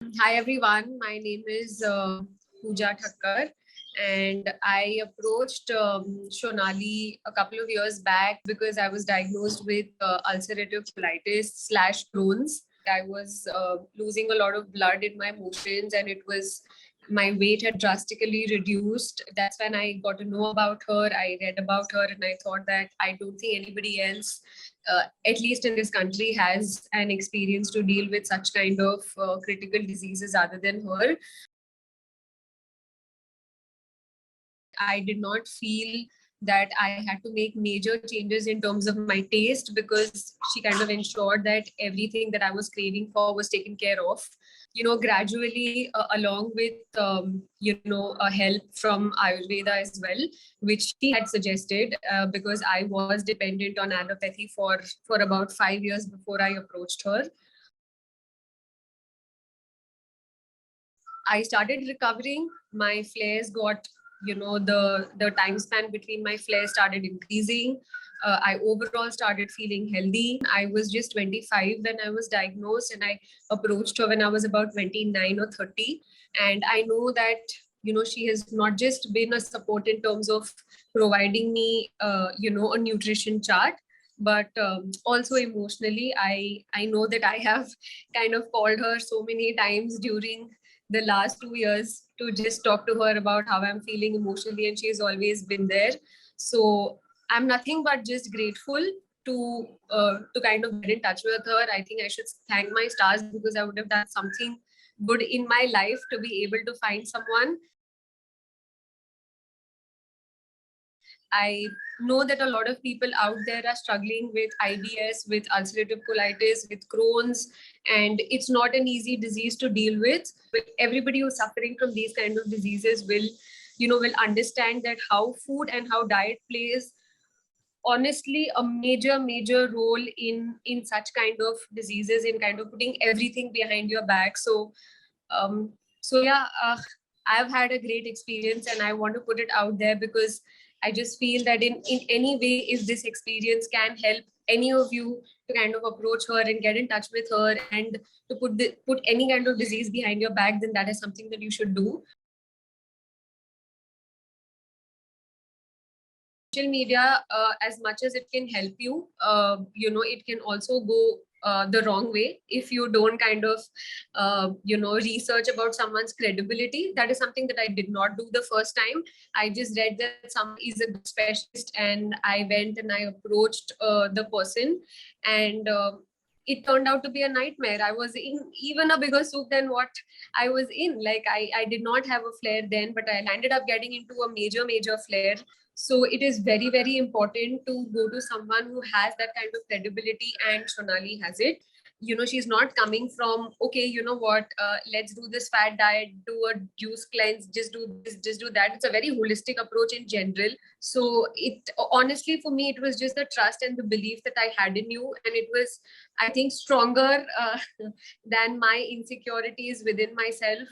Hi everyone, my name is Pooja Thakkar, and I approached Shonali a couple of years back because I was diagnosed with ulcerative colitis slash Crohn's. I was losing a lot of blood in my motions, and it was my weight had drastically reduced. That's when I got to know about her. I read about her, and I thought that I don't think anybody else at least in this country, has an experience to deal with such kind of critical diseases other than her. I did not feel that I had to make major changes in terms of my taste because she kind of ensured that everything that I was craving for was taken care of. Gradually, along with, help from Ayurveda as well, which she had suggested because I was dependent on allopathy for about 5 years before I approached her. I started recovering. My flares got, the time span between my flares started increasing. I overall started feeling healthy. I was just 25 when I was diagnosed, and I approached her when I was about 29 or 30. And I know that, she has not just been a support in terms of providing me, a nutrition chart, but also emotionally. I know that I have kind of called her so many times during the last 2 years to just talk to her about how I'm feeling emotionally, and she's always been there. So I'm nothing but just grateful to kind of get in touch with her. I think I should thank my stars because I would have done something good in my life to be able to find someone. I know that a lot of people out there are struggling with IBS, with ulcerative colitis, with Crohn's, and it's not an easy disease to deal with. But everybody who's suffering from these kind of diseases will understand that how food and how diet plays honestly a major role in such kind of diseases, in kind of putting everything behind your back. Um yeah, I've had a great experience, and I want to put it out there because I just feel that in any way, if this experience can help any of you to kind of approach her and get in touch with her and to put any kind of disease behind your back, then that is something that you should do. Social media, as much as it can help you, it can also go the wrong way if you don't kind of research about someone's credibility. That is something that I did not do the first time. I just read that someone is a specialist, and I went and I approached the person, and it turned out to be a nightmare. I was in even a bigger soup than what I was in. Like, I did not have a flare then, but I ended up getting into a major flare. So it is very important to go to someone who has that kind of credibility, and Sonali has it. She's not coming from, okay, you know what, let's do this fat diet, do a juice cleanse, just do this, just do that. It's a very holistic approach in general. So it honestly, for me, it was just the trust and the belief that I had in you, and it was, I think, stronger than my insecurities within myself.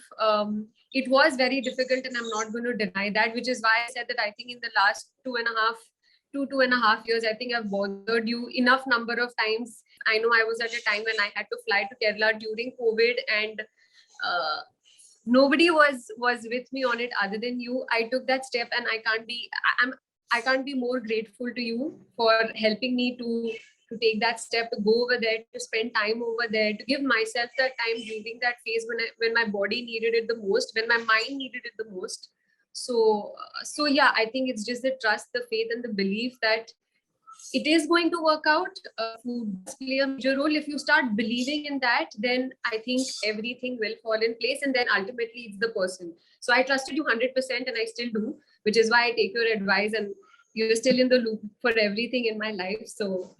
It was very difficult, and I'm not going to deny that, which is why I said that I think in the last 2.5 years, I think I've bothered you enough number of times. I know I was at a time when I had to fly to Kerala during COVID, and uh, nobody was with me on it other than you. I took that step, and I can't be more grateful to you for helping me to take that step, to go over there, to spend time over there, to give myself that time during that phase when my body needed it the most, when my mind needed it the most. So yeah, I think it's just the trust, the faith, and the belief that it is going to work out. Food does play a major role. If you start believing in that, then I think everything will fall in place, and then ultimately it's the person. So I trusted you 100%, and I still do, which is why I take your advice, and you're still in the loop for everything in my life. So